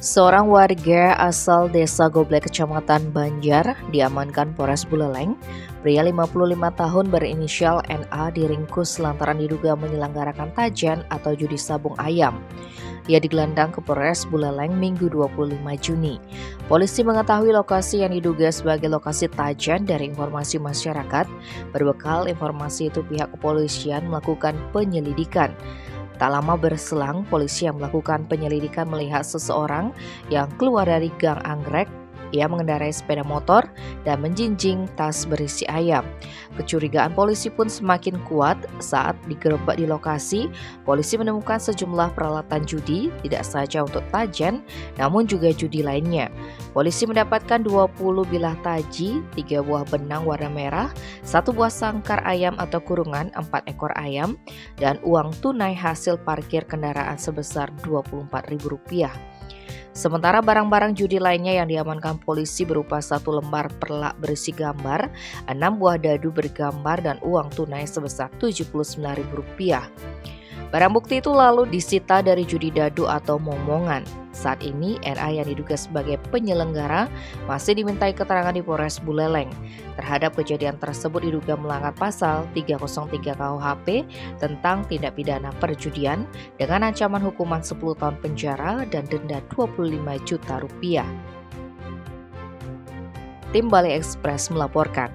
Seorang warga asal Desa Goblek, Kecamatan Banjar, diamankan Polres Buleleng. Pria 55 tahun berinisial NA diringkus lantaran diduga menyelenggarakan tajan atau judi sabung ayam. Ia digelandang ke Polres Buleleng Minggu 25 Juni. Polisi mengetahui lokasi yang diduga sebagai lokasi tajan dari informasi masyarakat. Berbekal informasi itu, pihak kepolisian melakukan penyelidikan. Tak lama berselang, polisi yang melakukan penyelidikan melihat seseorang yang keluar dari gang anggrek. Ia mengendarai sepeda motor dan menjinjing tas berisi ayam. Kecurigaan polisi pun semakin kuat saat digerebek di lokasi. Polisi menemukan sejumlah peralatan judi, tidak saja untuk tajan, namun juga judi lainnya. Polisi mendapatkan 20 bilah taji, 3 buah benang warna merah, 1 buah sangkar ayam atau kurungan, 4 ekor ayam, dan uang tunai hasil parkir kendaraan sebesar Rp24.000. Sementara barang-barang judi lainnya yang diamankan polisi berupa 1 lembar perlak berisi gambar, 6 buah dadu bergambar, dan uang tunai sebesar Rp79.000. Barang bukti itu lalu disita dari judi dadu atau momongan. Saat ini, NA yang diduga sebagai penyelenggara masih dimintai keterangan di Polres Buleleng. Terhadap kejadian tersebut diduga melanggar pasal 303 KUHP tentang tindak pidana perjudian dengan ancaman hukuman 10 tahun penjara dan denda Rp25 juta. Tim Bali Express melaporkan.